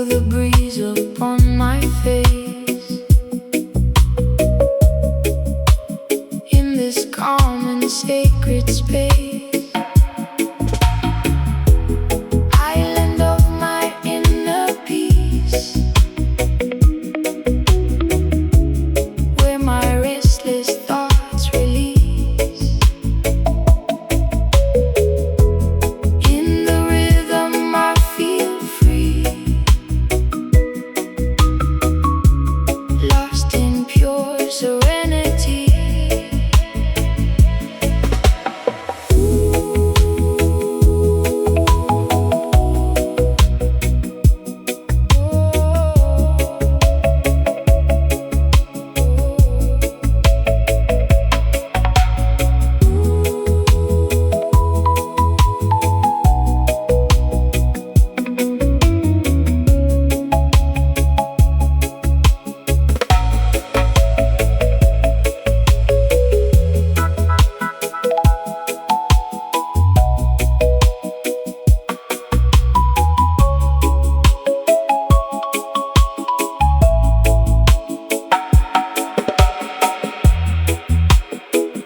Feel the breeze upon my face in this calm and sacred space. Island of my inner peace, where my restless thoughts release. In the rhythm I feel free, lost in pure serenity.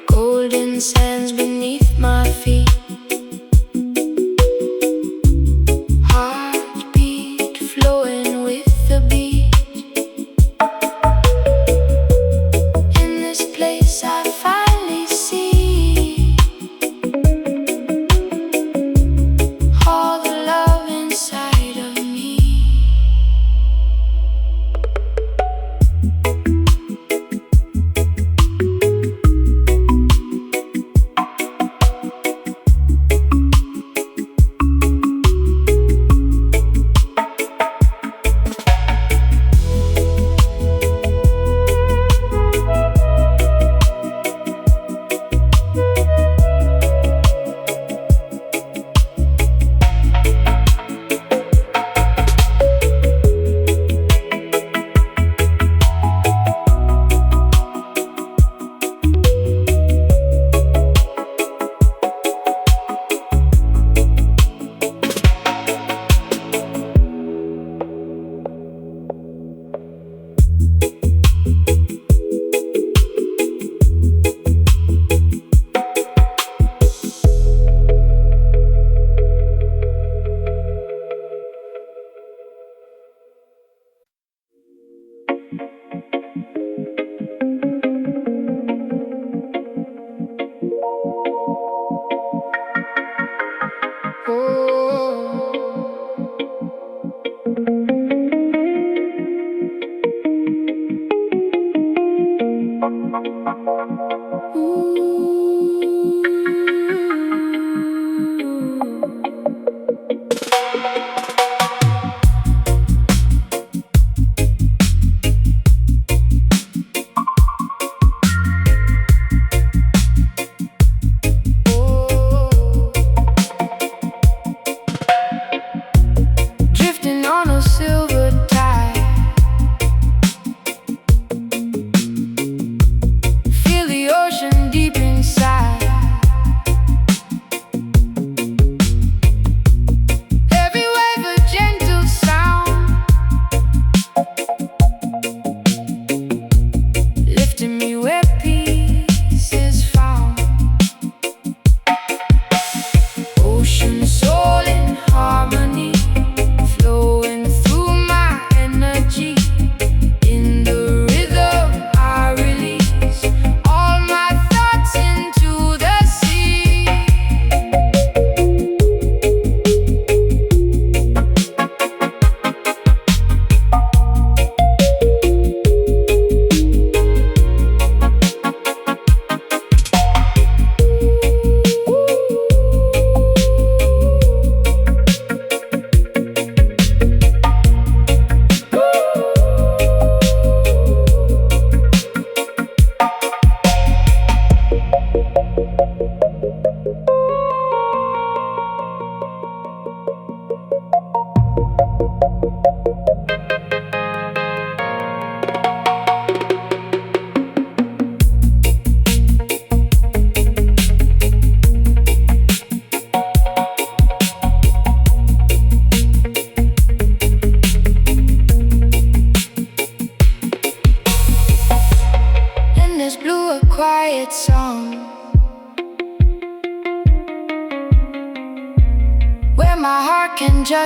Golden sands beneath my feet, heartbeat flowing with the beat. In this place I finally see all the love inside of me.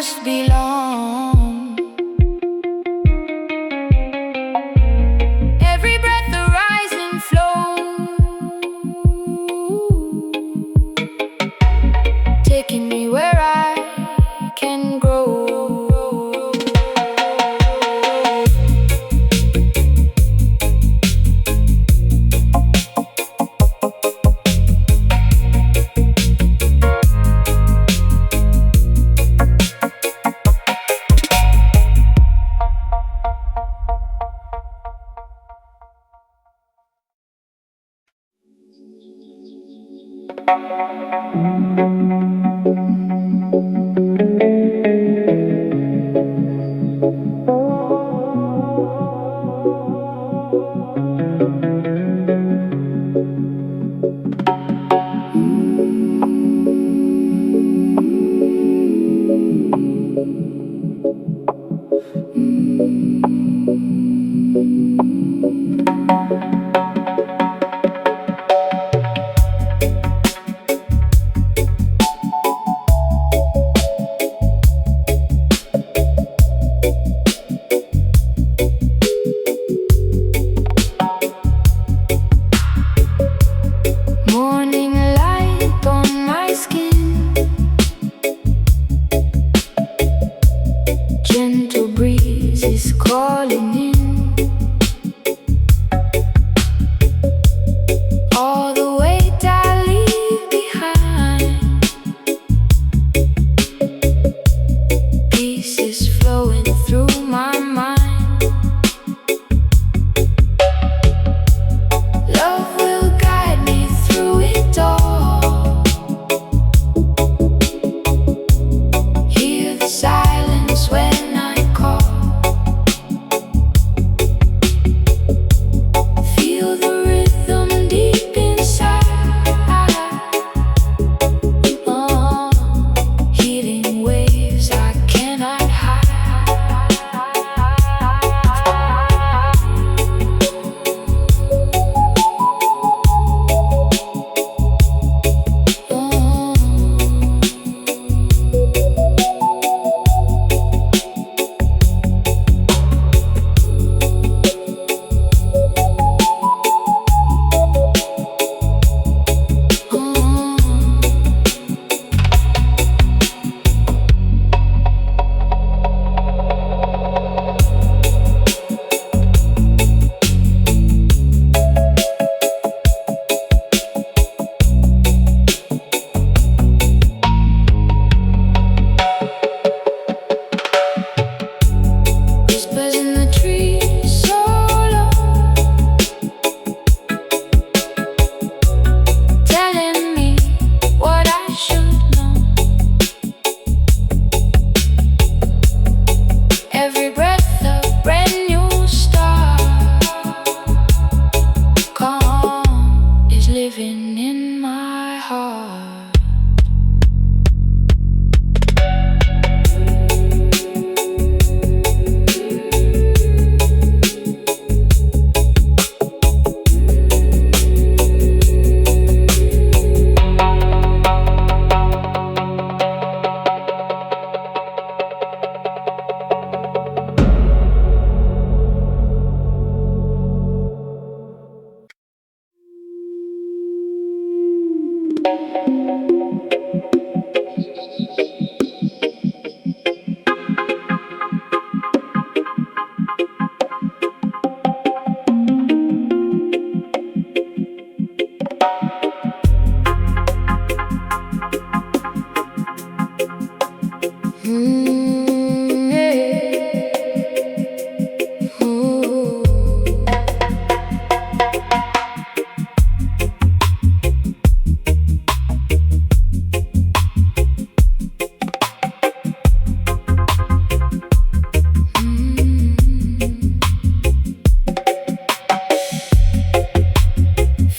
just belong. Every breath a rising flow, taking me where I can grow. Morning light on my skin, gentle breeze is calling in. All the weight I leave behind, peace is flowing through my mind. Love will guide me through it all. Hear the silence when I call. Feel the rhythm deep inside. Healing waves I cannot hide. Whispers in the trees so low, telling me what I should know. Every breath a brand new start. Calm is living in my heart.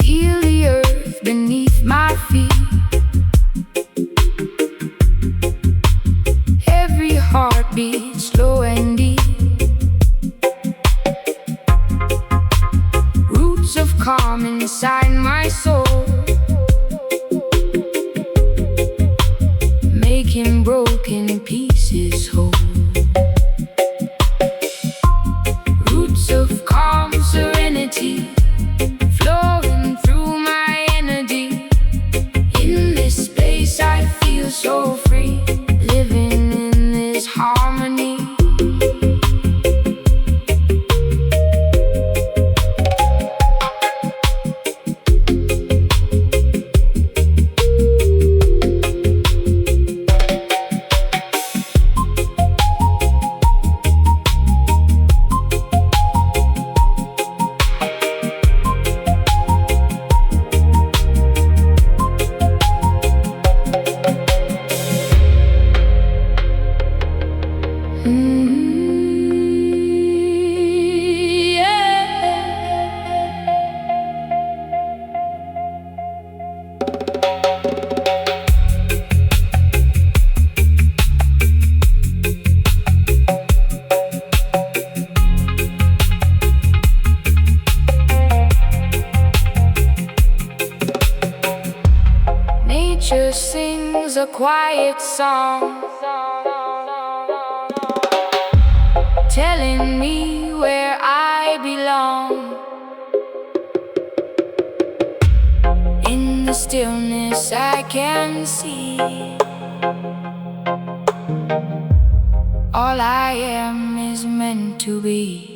Feel the earth beneath my feet. Every heartbeat slow and deep. Roots of calm inside my soul, making broken pieces a quiet song telling me where I belong. In the stillness I can see all I am is meant to be.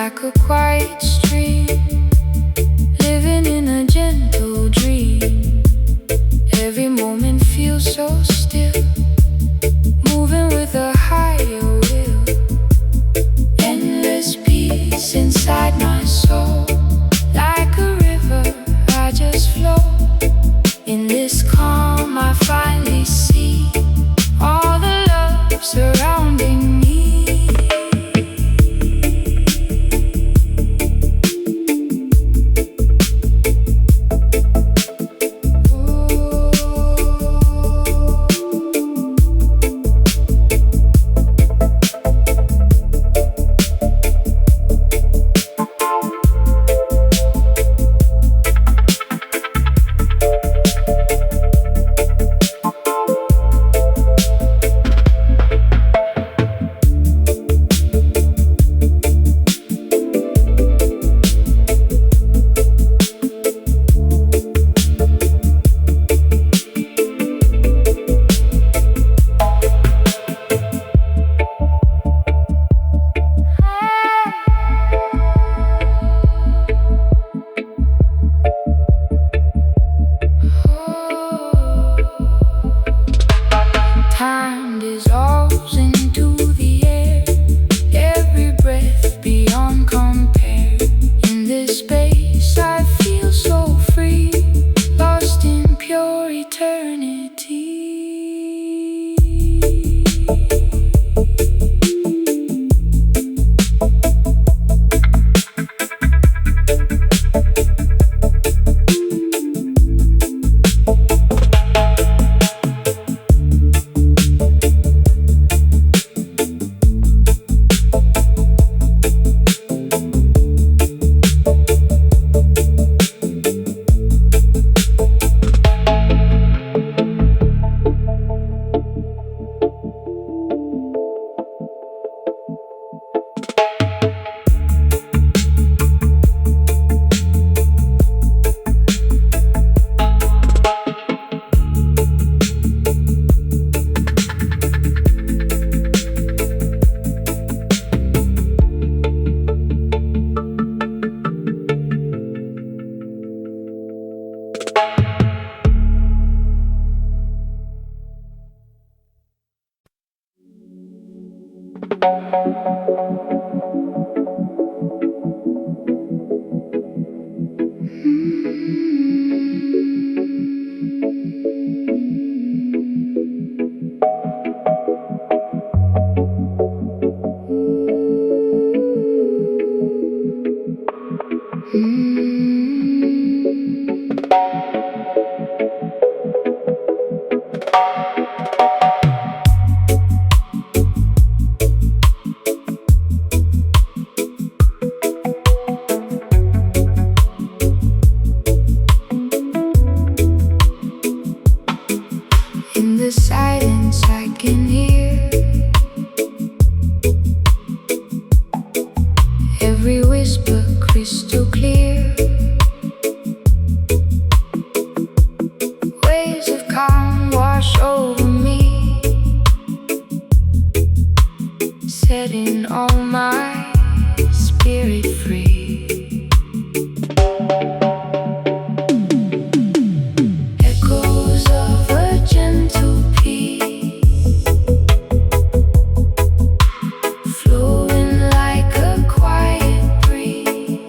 Like a quiet stream, living in a gentle dream. Every moment feels so still, moving with a higher will. Endless peace inside my soul. Like a river, I just flow. In this calm I finally see all the love surrounding me. Time dissolves into the air, every breath beyond compare. In this space I feel so free, lost in pure eternity. In the silence I can hear every whisper crystal clear. Waves of calm wash over me, setting all my spirit free. Echoes of a gentle peace, flowing like a quiet breeze.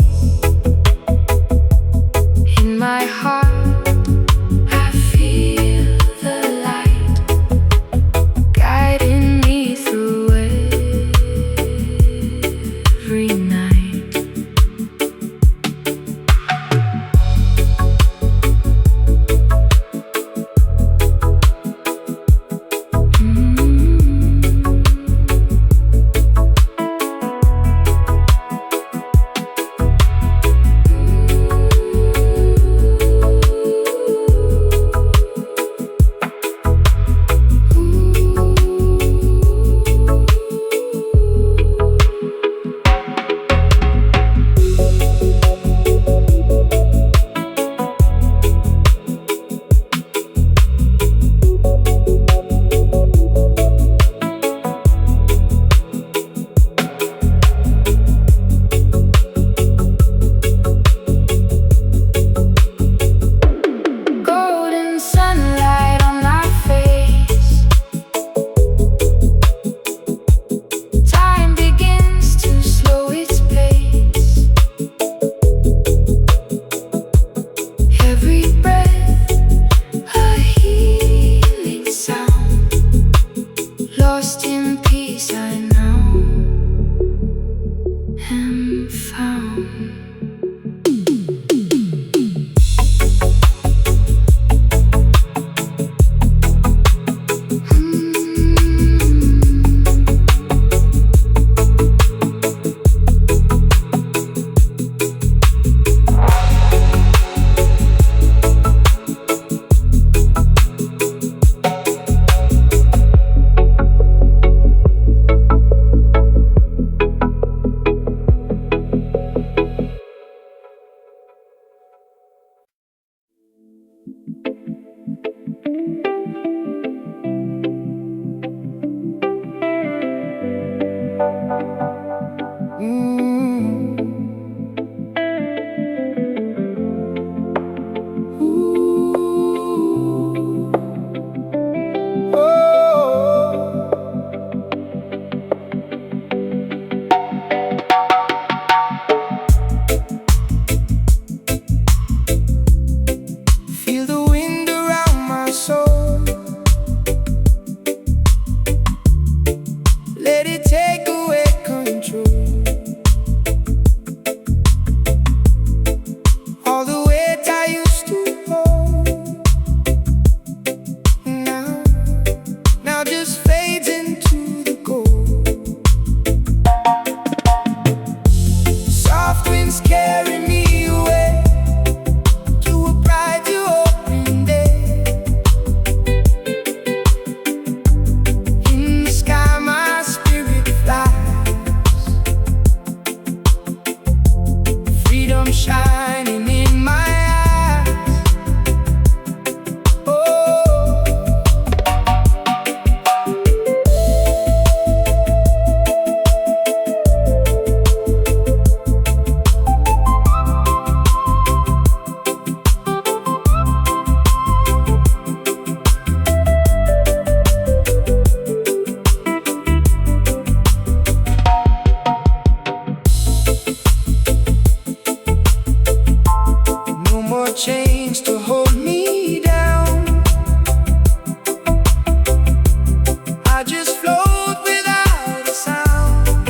In my heart I feel the light, guiding me through every night. Golden sunlight on my face, time begins to slow its pace. Every breath a healing sound, lost in peace I now am found. Feel the wind around my soul, let it take away control. All the weight I used to hold now just fades into the gold. Soft winds carry me away to a bright new open day. In the sky my spirit flies, freedom shining in my eyes. Oh, no more chains to hold me down. I just float without a sound.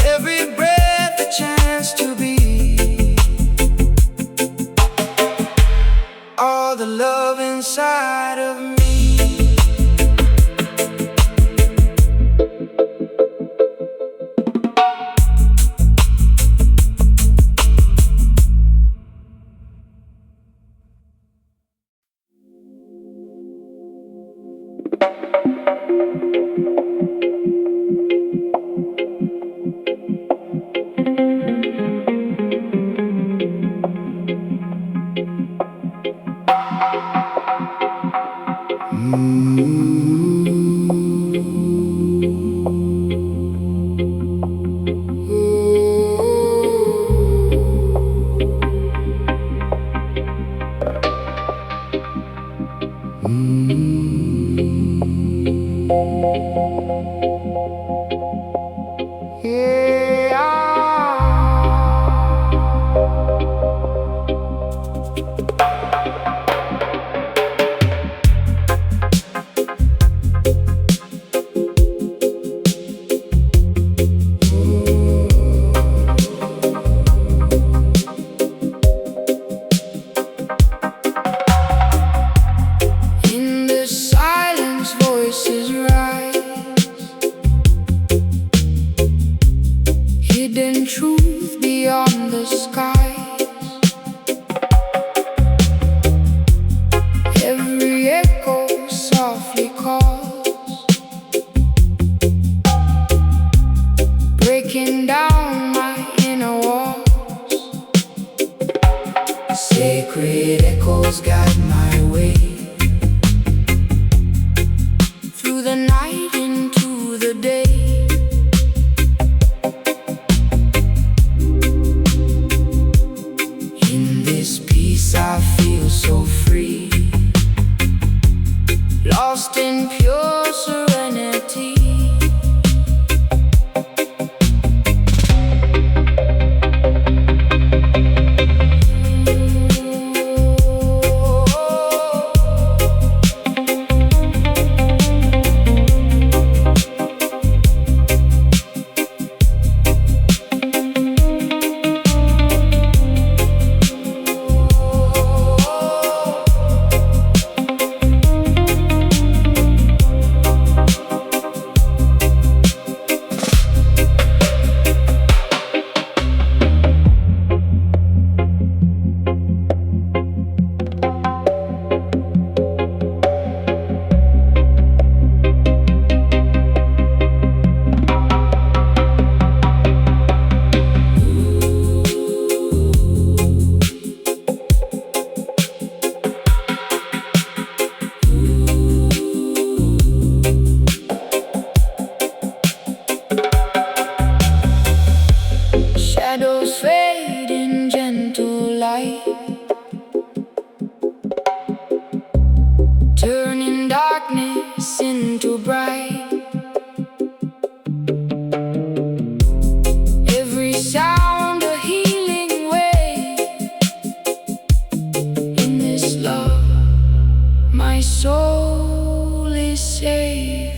Every breath a chance to be all the love inside of me. In the silence, voices rise, hidden truth beyond the skies. Every echo softly calls, breaking down my inner walls. Sacred echoes guide my way through the night into the day. In this peace I feel so free, lost in pure serenity. Shadows fade in gentle light, turning darkness into bright. Every sound a healing way. In this love, my soul is safe.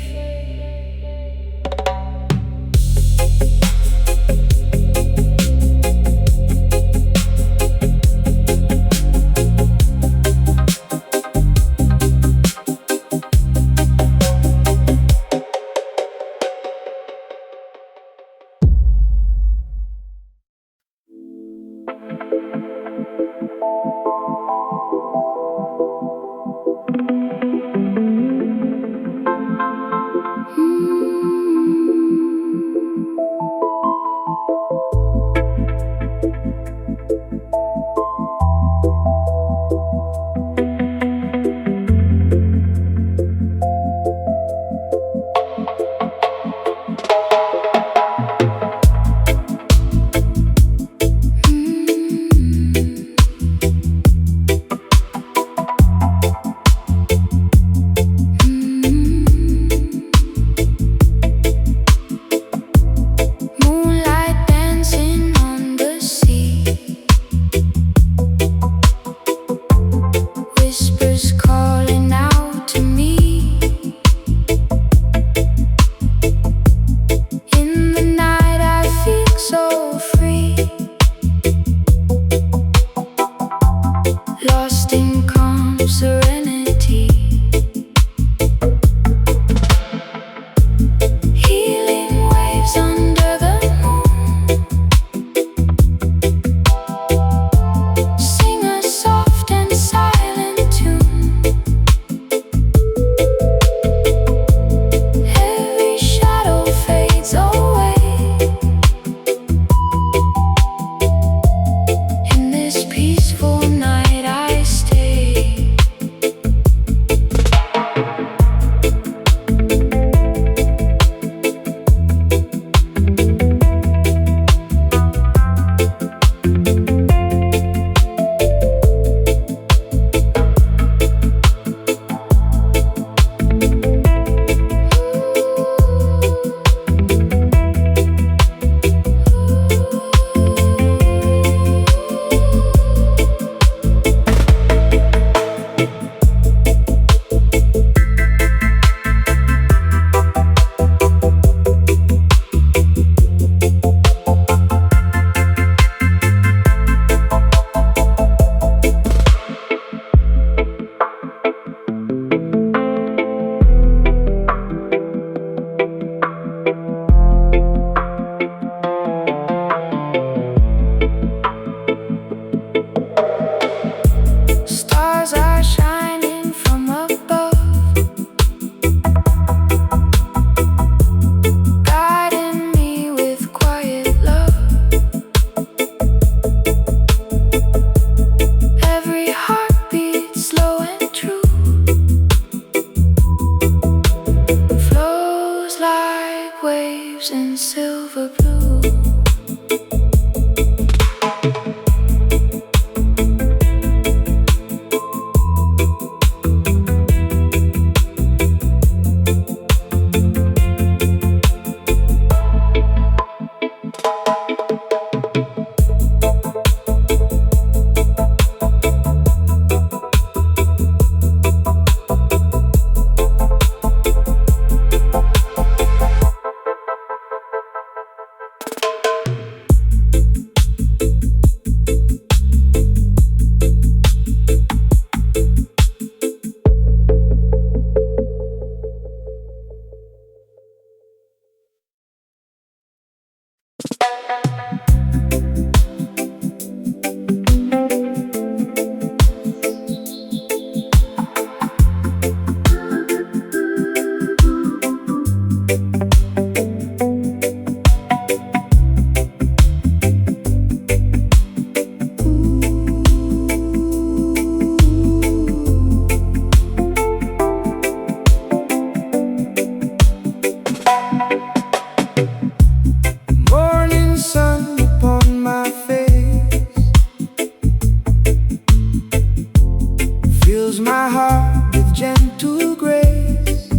gentle grace.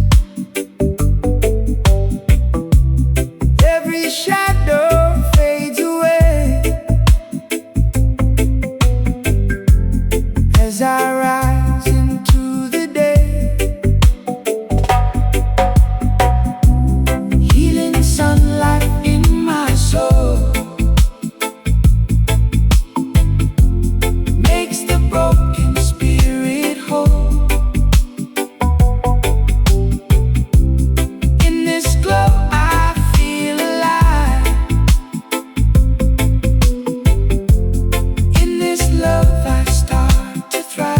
Every shadow fades away as I rise into the day. Healing sunlight in my soul makes the broken spirit whole. In this glow I feel alive. In this love I start to thrive.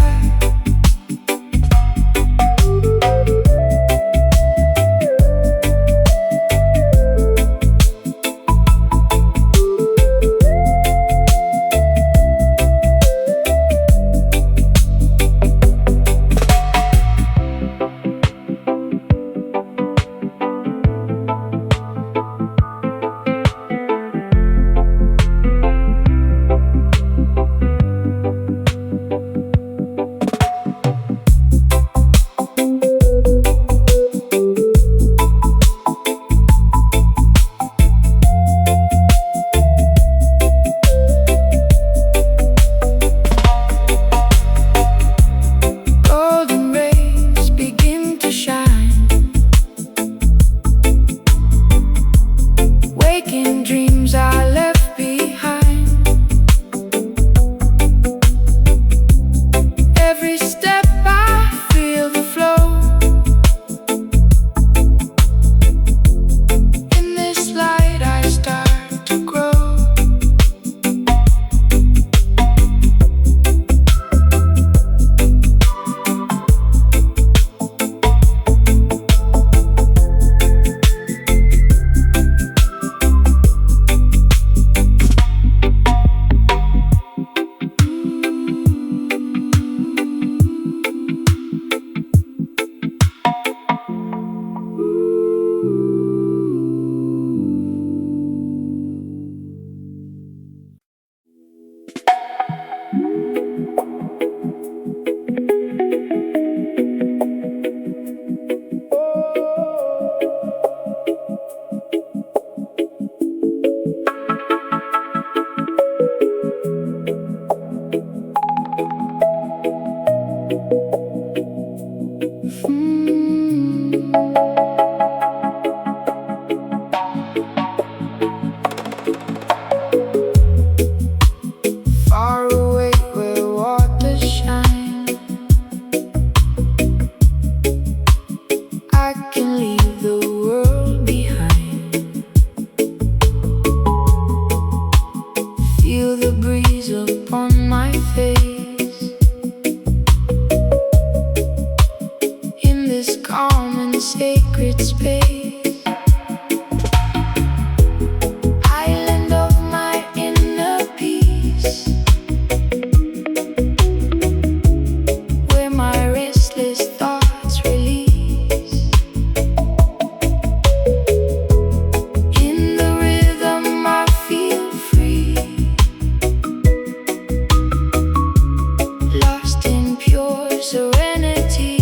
Golden rays begin to shine. Waking dreams are left behind. Every step I feel the flow. In this light I start to grow. Far away where waters shine, I can leave the world behind. Feel the breeze upon my face. In this calm and sacred space, island of my inner peace, where my restless thoughts release. In the rhythm I feel free, lost in pure serenity.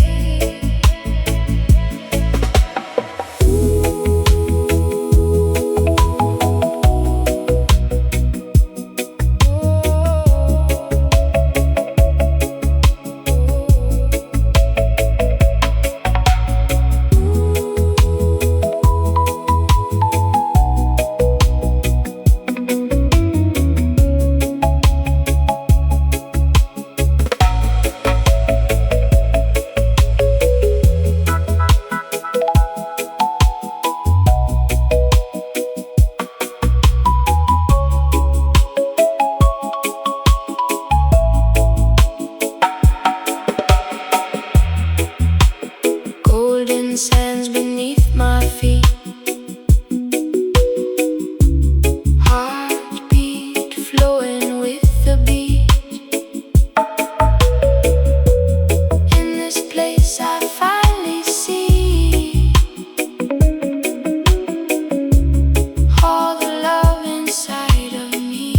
Golden sands beneath my feet, heartbeat flowing with the beat. In this place I finally see all the love inside of me.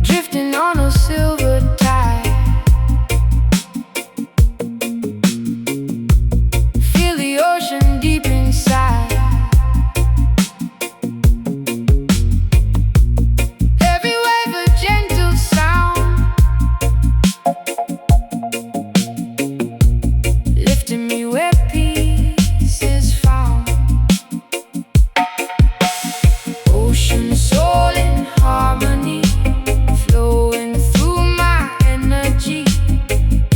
Drifting on a silver tide, feel the ocean deep inside. Every wave a gentle sound, lifting me where peace is found. Ocean soul in harmony, flowing through my energy.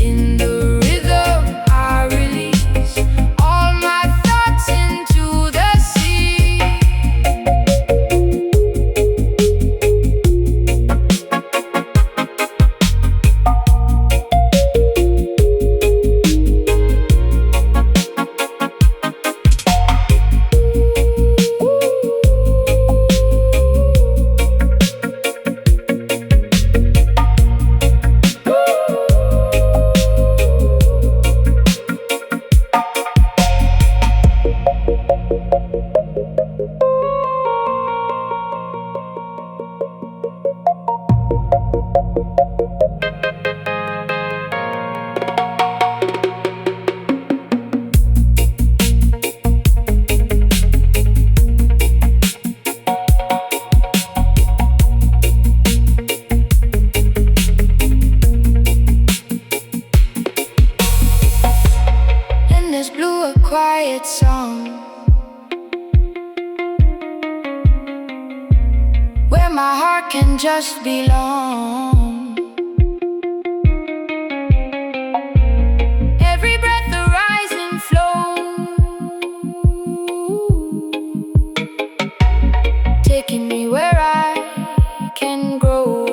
In the rhythm I release all my thoughts into the sea. And there's blue, a quiet song, where my heart can just belong. Every breath a rising flow, taking me where I can grow.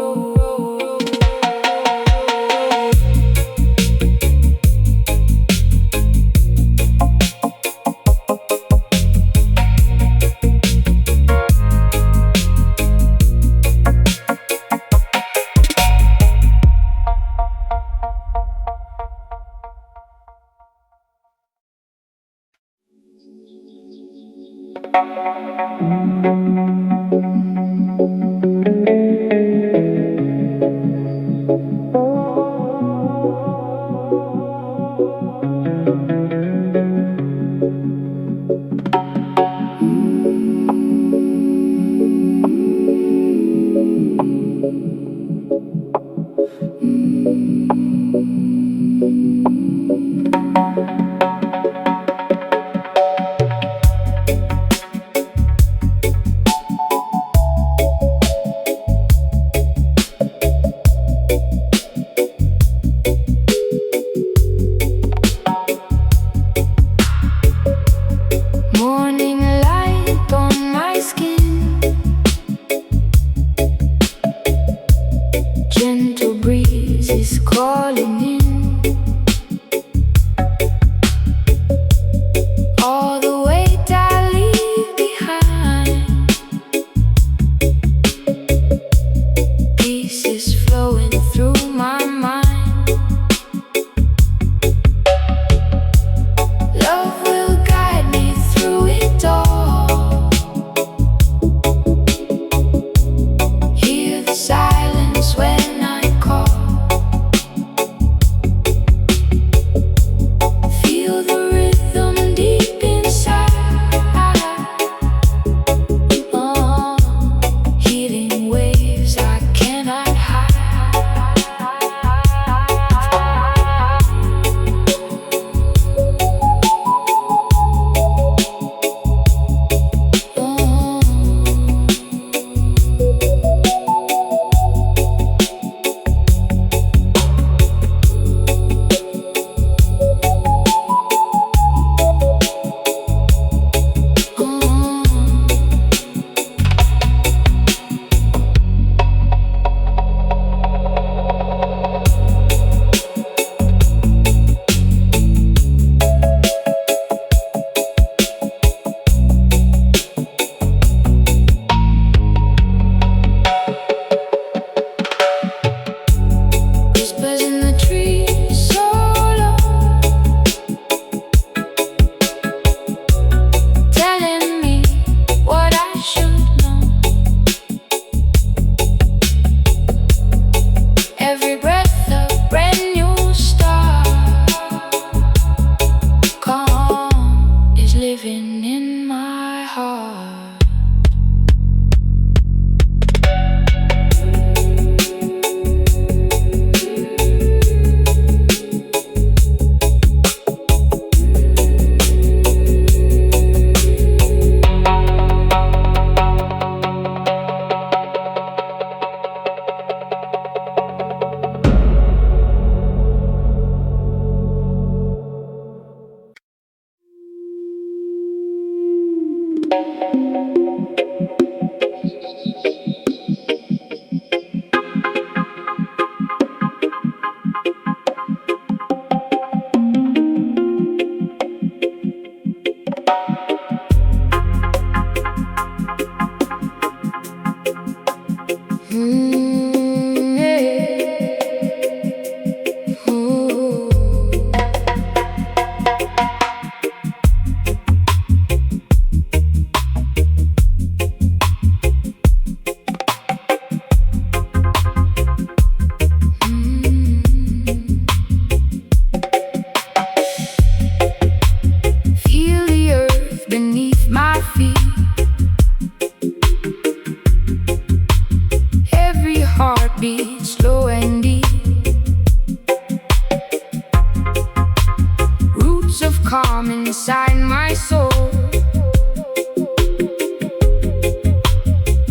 my soul,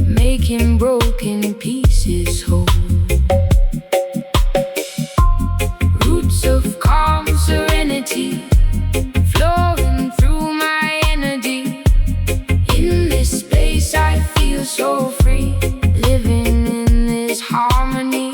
making broken pieces whole. Roots of calm serenity flowing through my energy. In this space I feel so free, living in this harmony.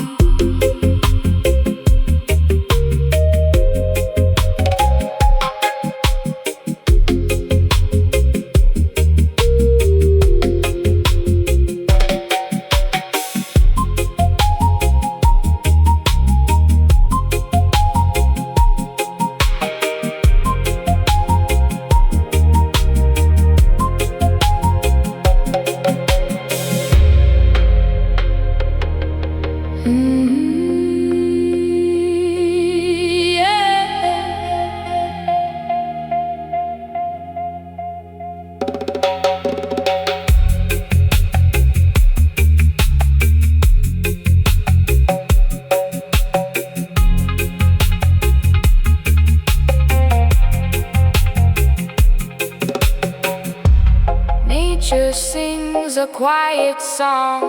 Nature sings a quiet song,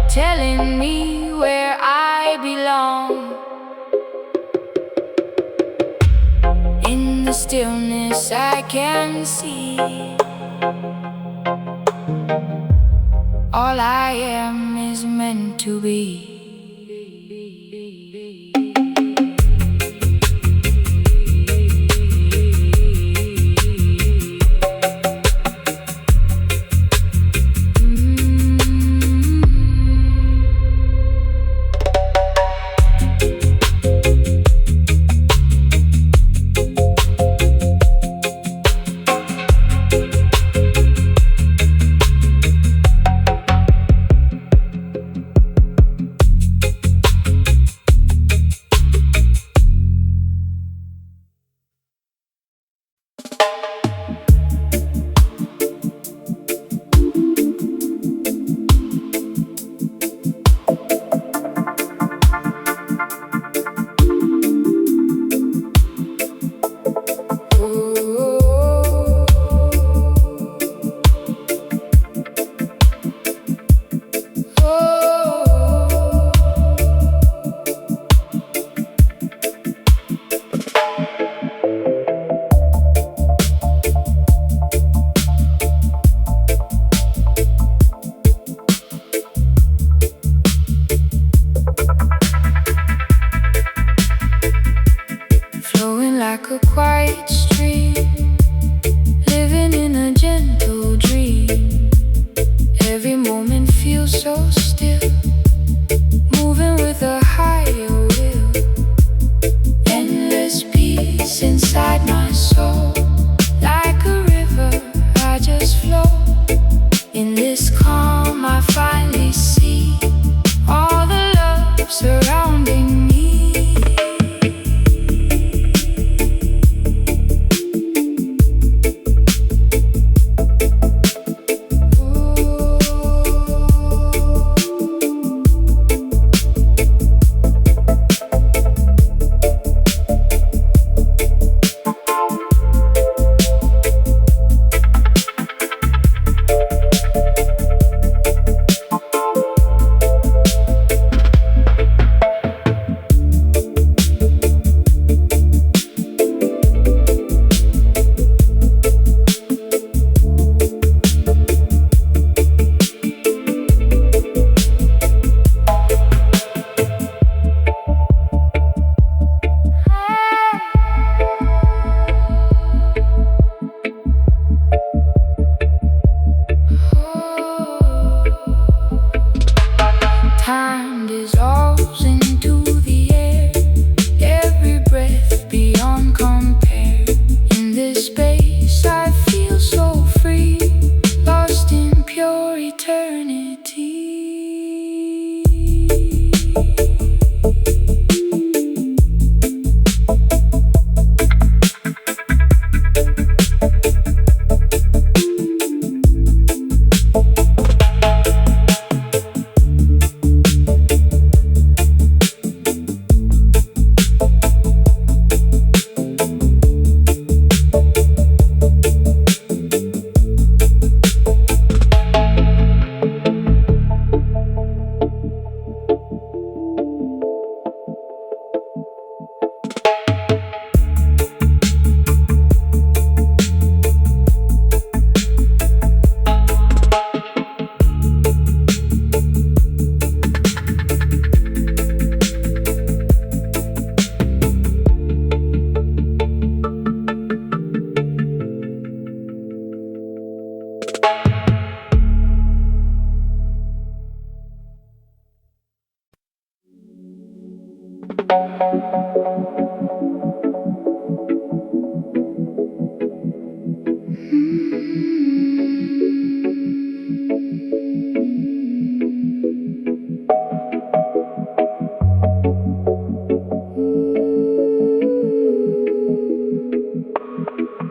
telling me where I belong. In the stillness I can see all I am is meant to be. Like a quiet stream, living in a gentle dream. Every moment feels so still, moving with a higher will. Endless peace inside my soul. Like a river, I just flow. In this calm I finally see all the love surrounding me.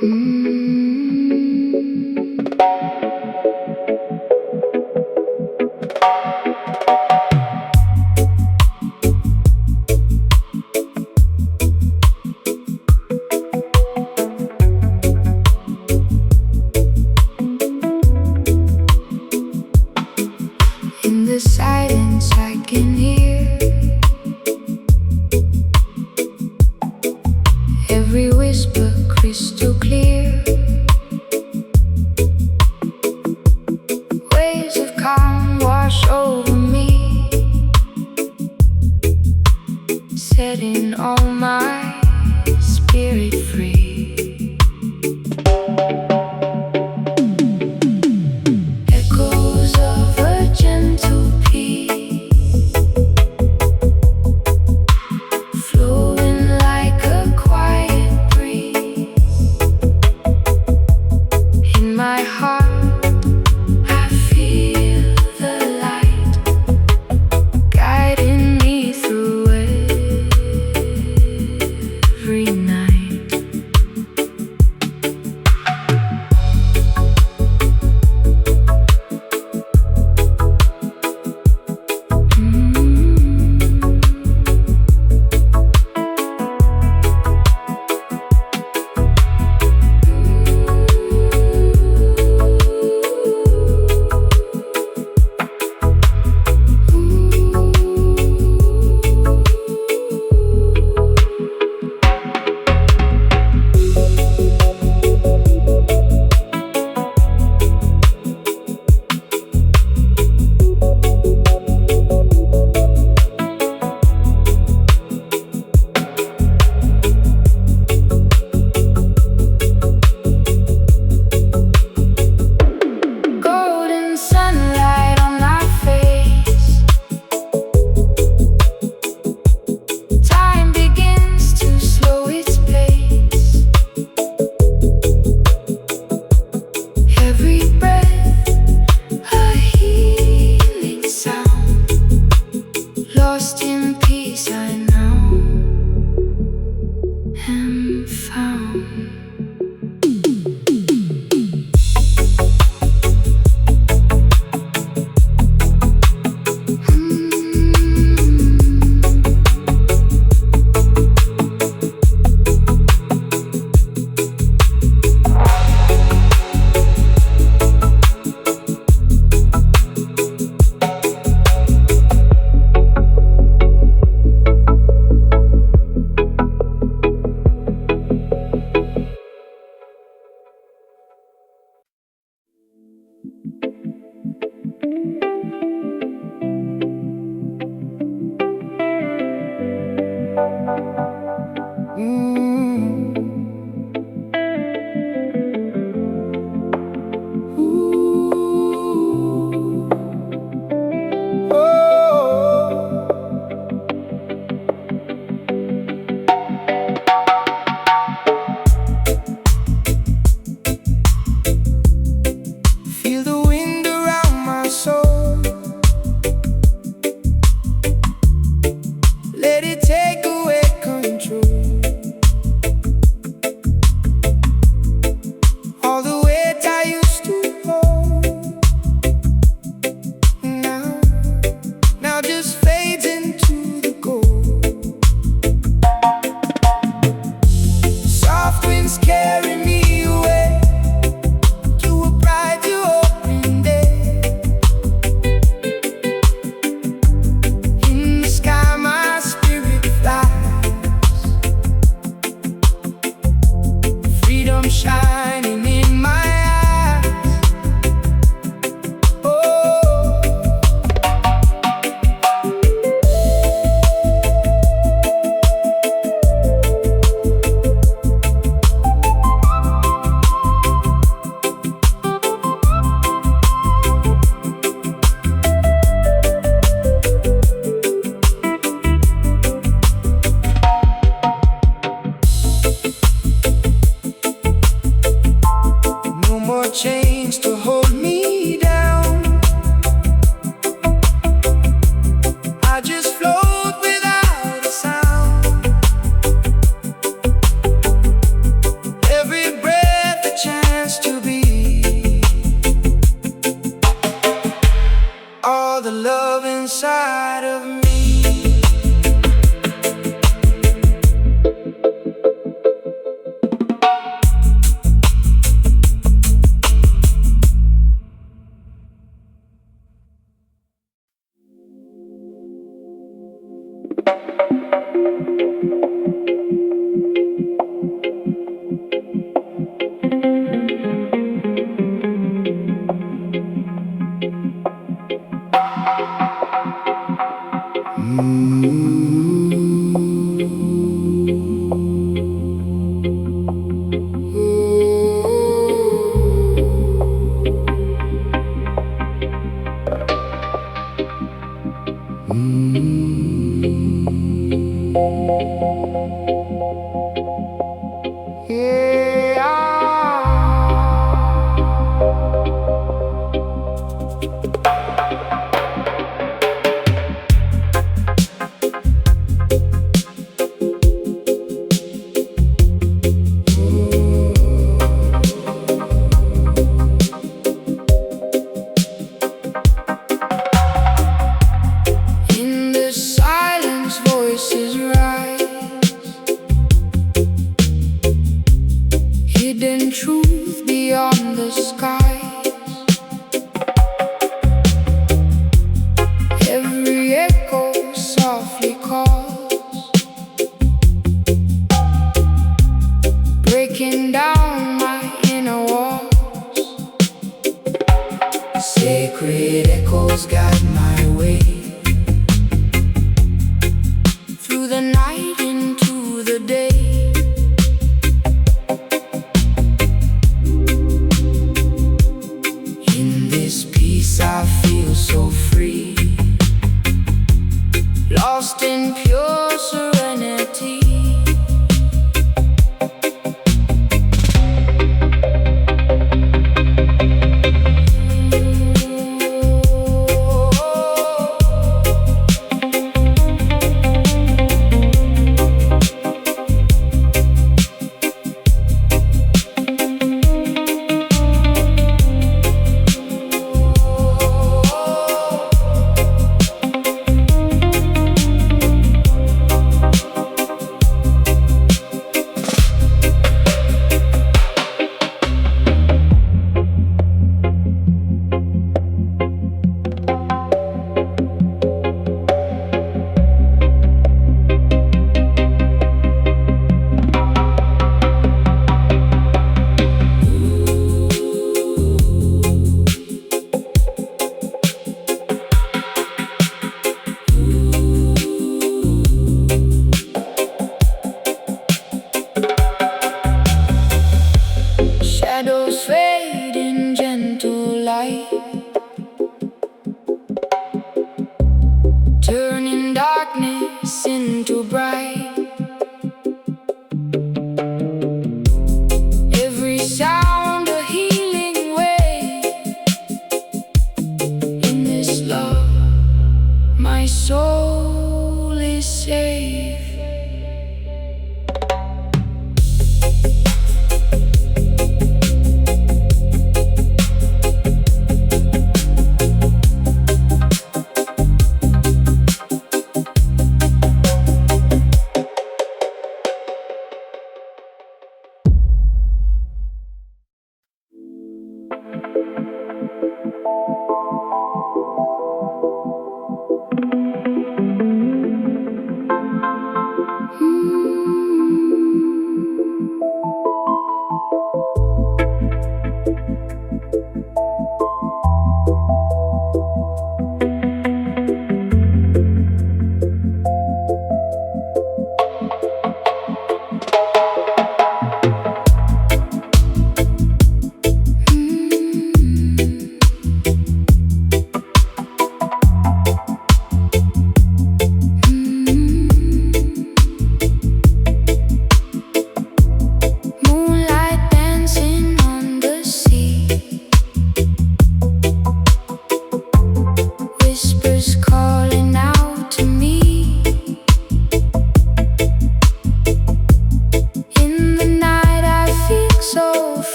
In the silence I can hear every whisper crystal clear. Waves of calm wash over me, setting all my spirit free. Echoes of a gentle peace, flowing like a quiet breeze. In my heart I feel the light, guiding me through every night. Golden sunlight on my face, time begins to slow its pace. Every breath a healing sound, lost in peace I now am found. Feel the wind around my soul, let it take away control. All the weight I used to hold now just fades into the gold. Soft winds carry me away to a bright new open day. In the sky my spirit flies, freedom shining in my eyes. Oh, hidden truth beyond the skies. Every echo softly calls, breaking down my inner walls. Sacred echoes guide my way through the night into the day. In this peace I feel so free, lost in pure serenity.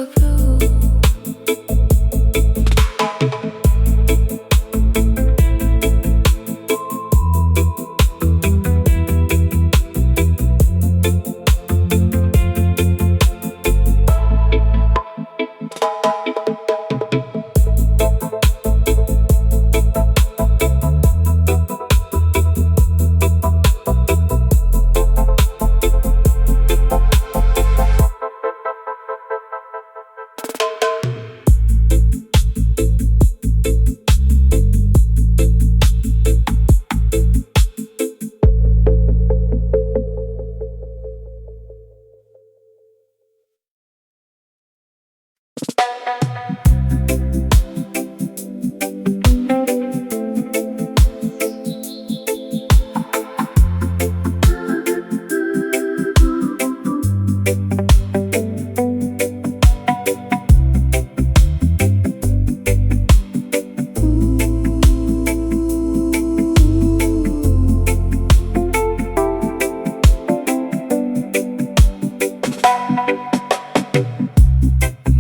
river blue.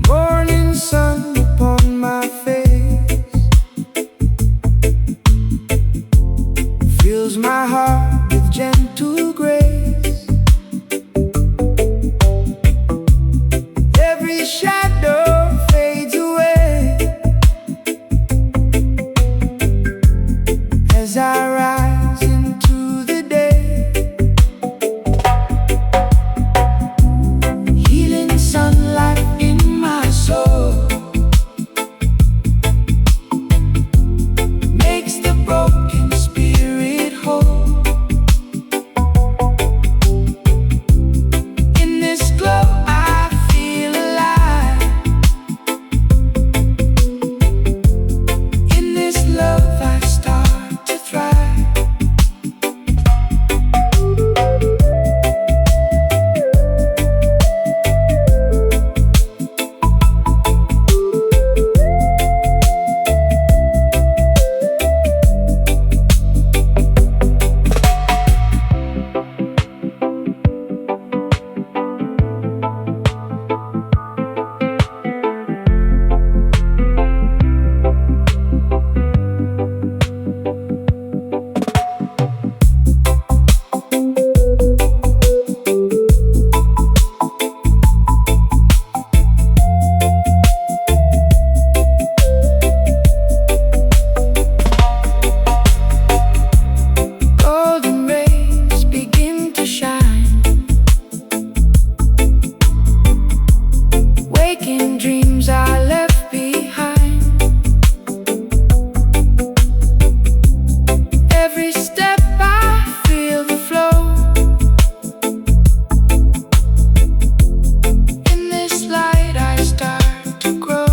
Morning sun upon my face fills my heart with gentle grace. Every shadow fades away as I rise into the day. Healing sunlight in my soul makes the broken spirit whole. In this glow I feel alive. In this love I start to thrive. Golden rays begin to shine. Waking dreams are left behind. Every step I feel the flow. In this light I start to grow.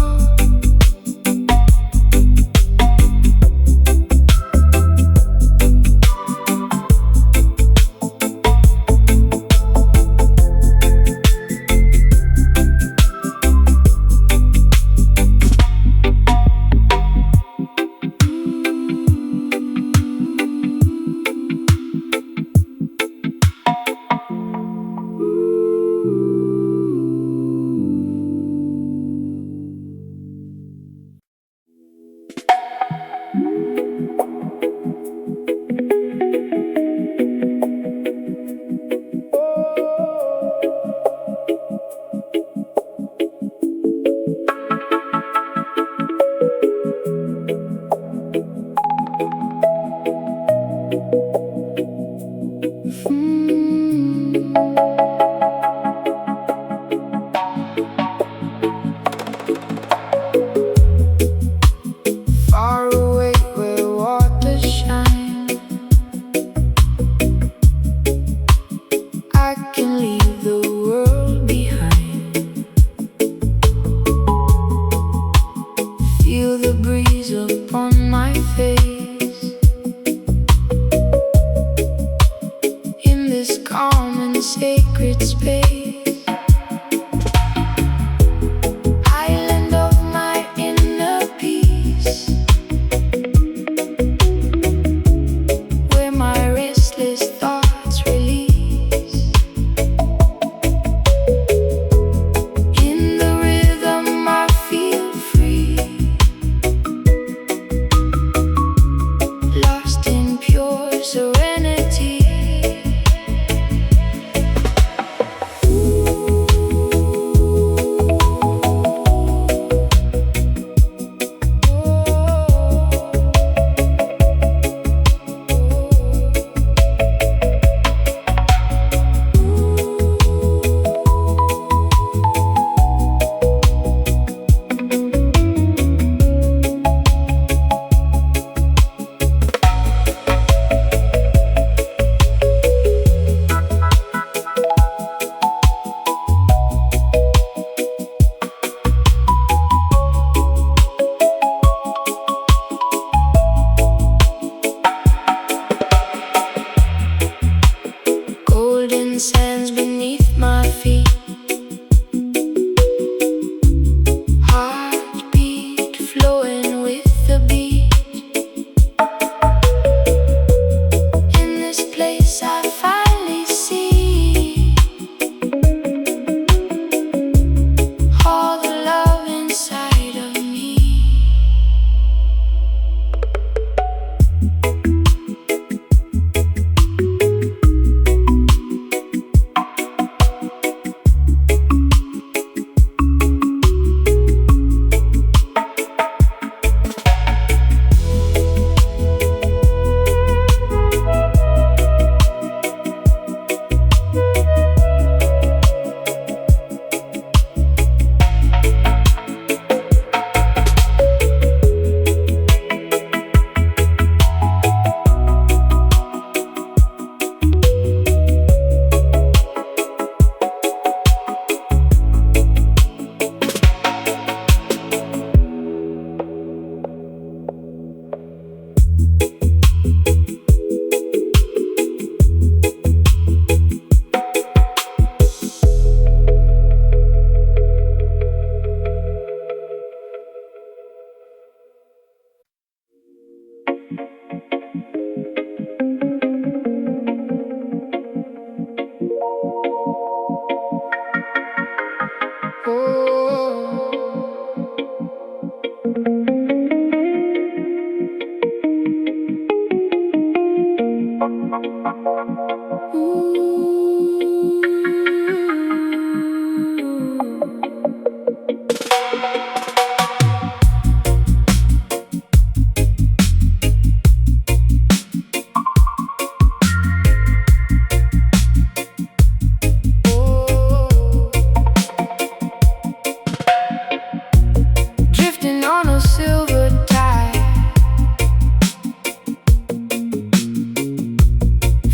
Drifting on a silver tide,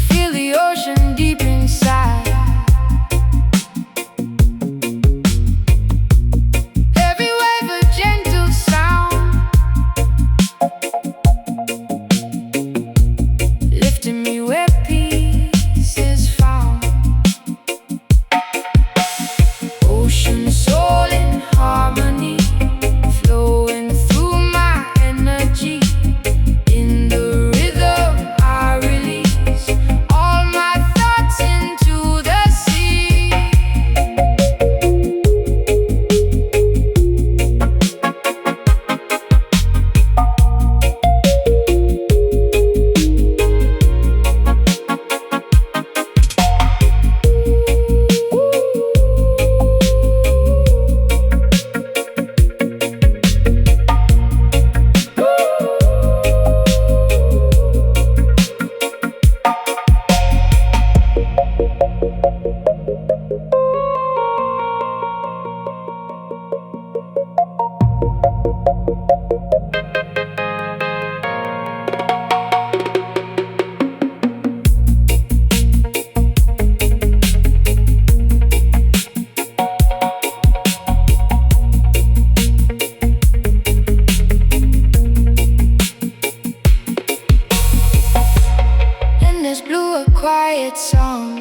feel the ocean deep inside. Every wave a gentle sound, lifting me where peace is found. Ocean soul in harmony, flowing through my energy. In the rhythm I release all my thoughts into the sea. And there's blue, a quiet song,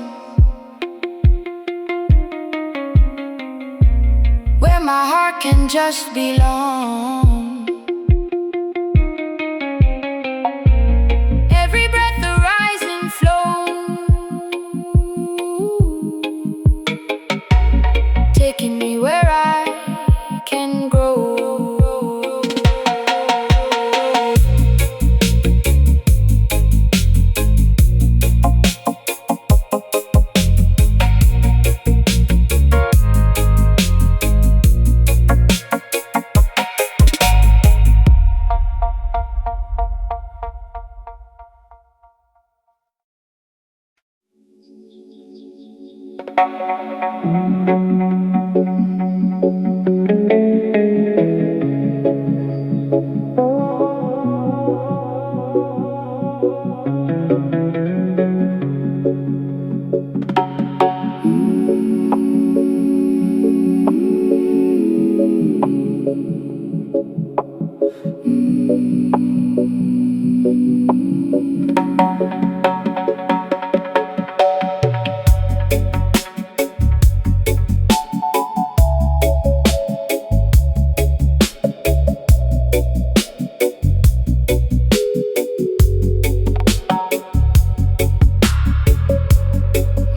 where my heart can just belong. Every breath a rising flow, taking me where I can grow.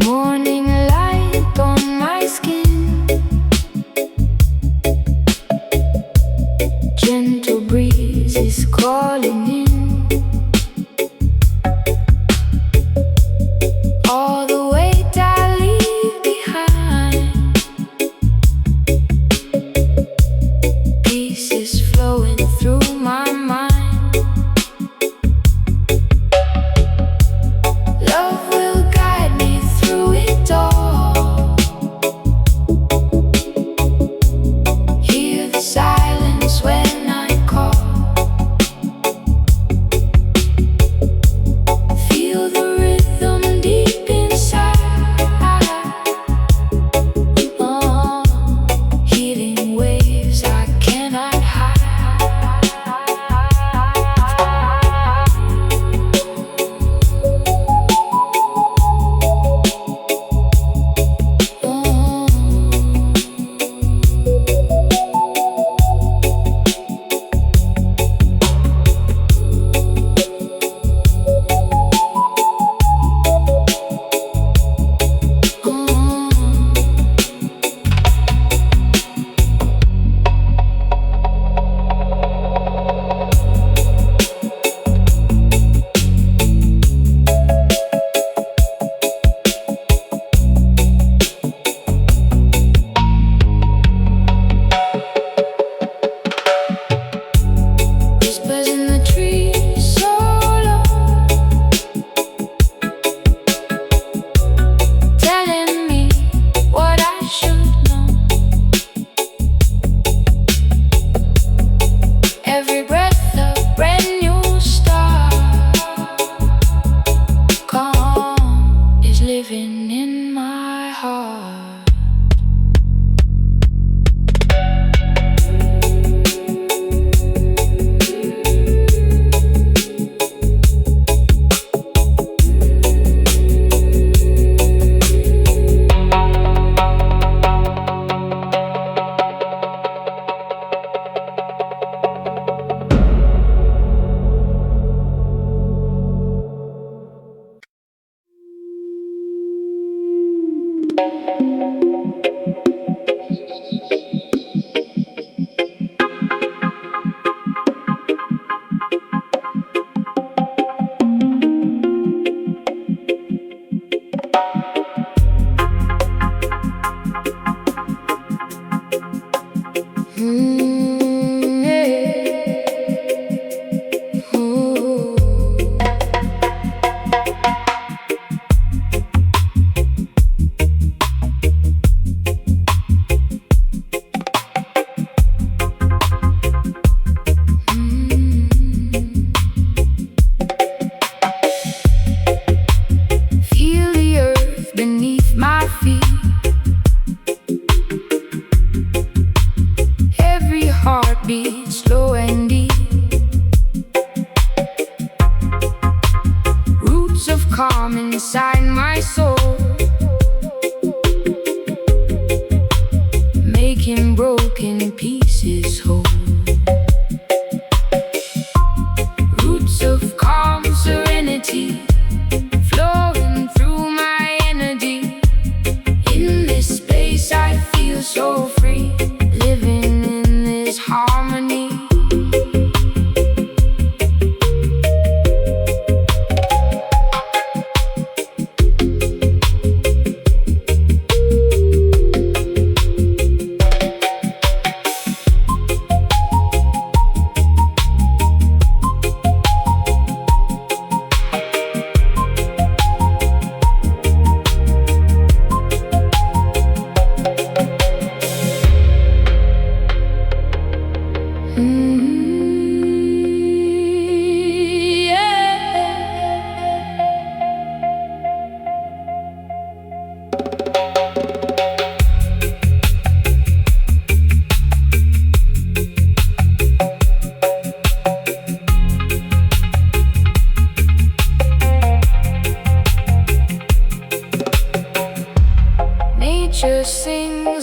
Morning light on my skin, gentle breeze is calling in. All the weight I leave behind, peace is flowing through my mind. Love will guide me through it all. Hear the silence when I call.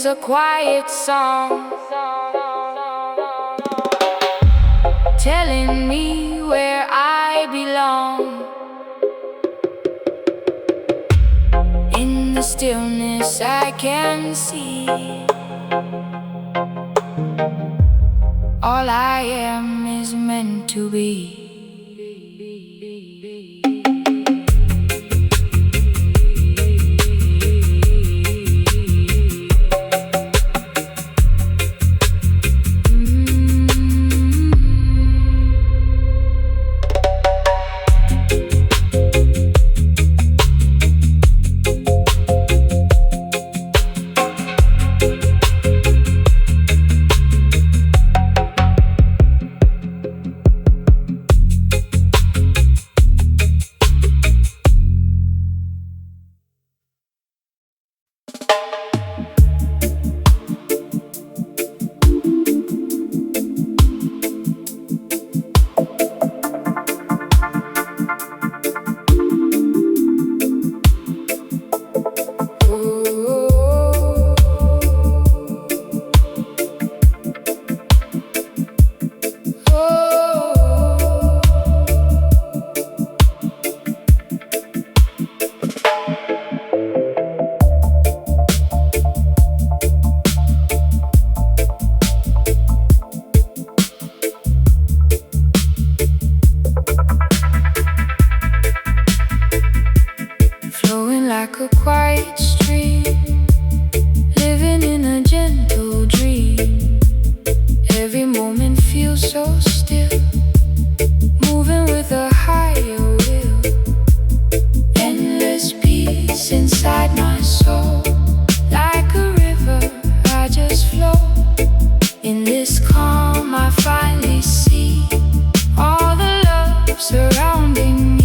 A quiet song telling me where I belong. In the stillness I can see all I am is meant to be. Like a quiet stream, living in a gentle dream. Every moment feels so still, moving with a higher will. Endless peace inside my soul. Like a river, I just flow. In this calm I finally see all the love surrounding me.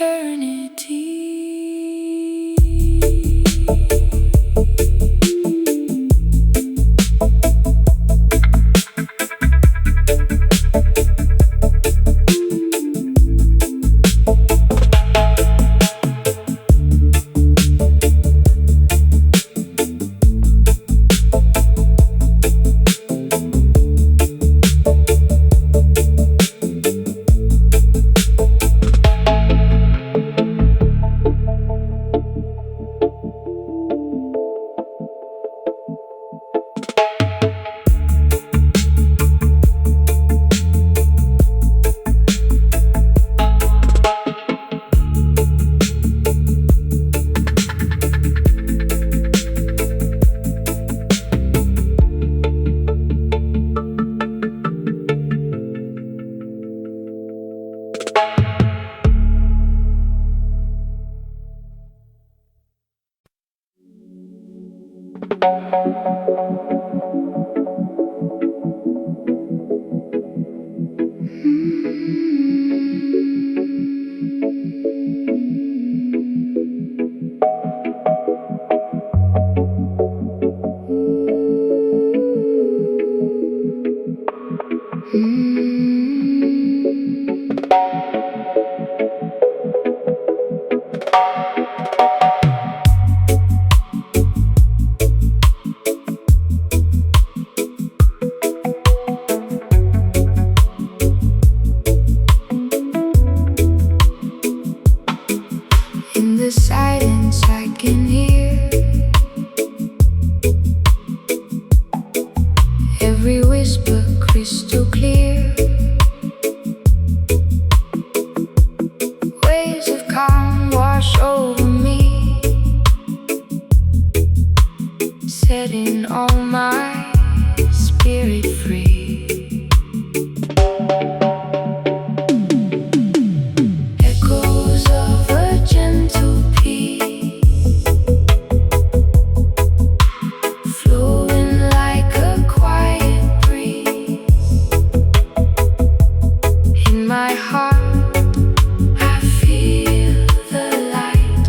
eternity. In the silence I can hear every whisper crystal clear. Waves of calm wash over me, setting all my spirit free. Echoes of a gentle peace, flowing like a quiet breeze. In my heart I feel the light,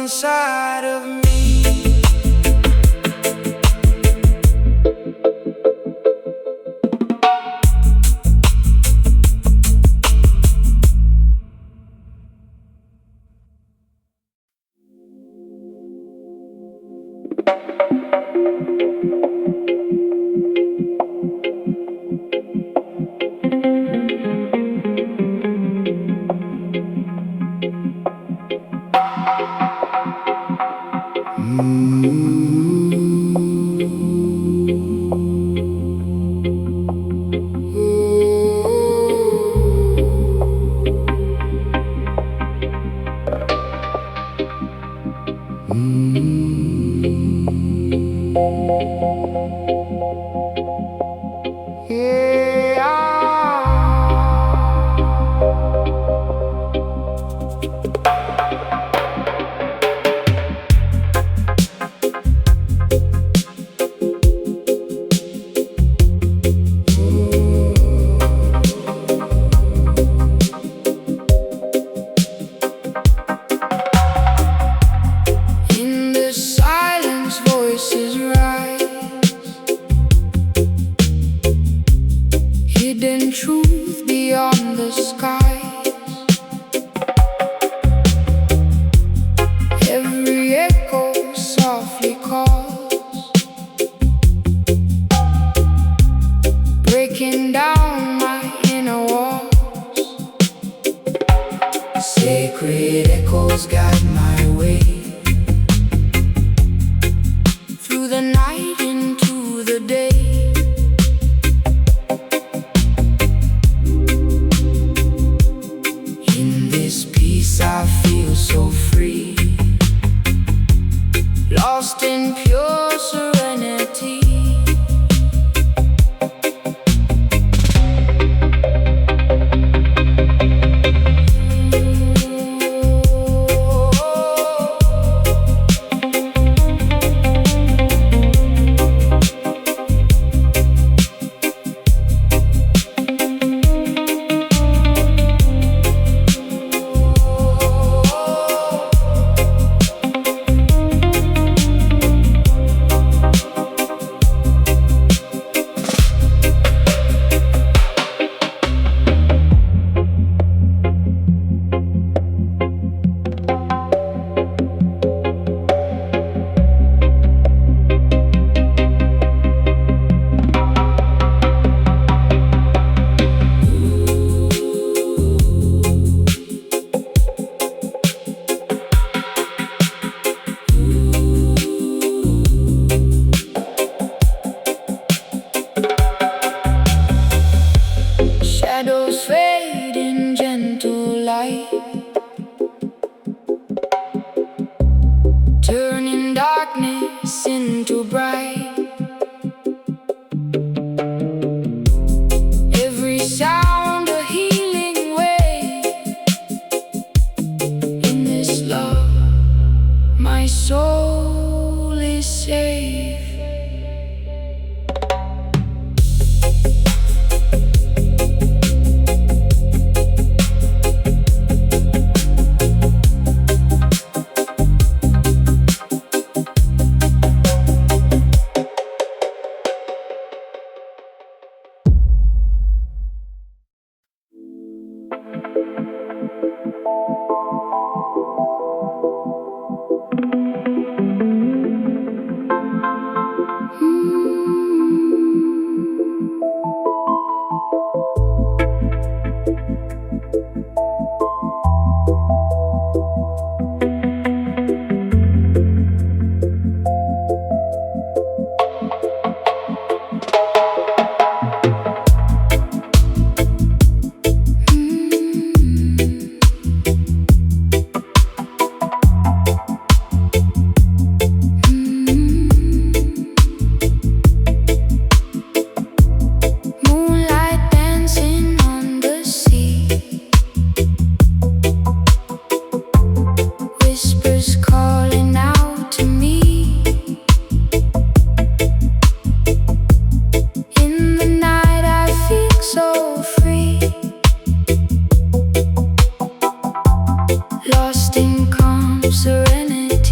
inside of me. Hidden truth beyond the skies. Every echo softly calls, breaking down my inner walls. Sacred echoes guide my way through the night into the day. I feel so free, lost in pure serenity. Shadows fade in gentle light, turning darkness into bright. Every sound a healing way. In this love, my soul is safe. Lost in calm serenity.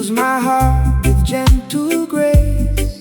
fills my heart with gentle grace.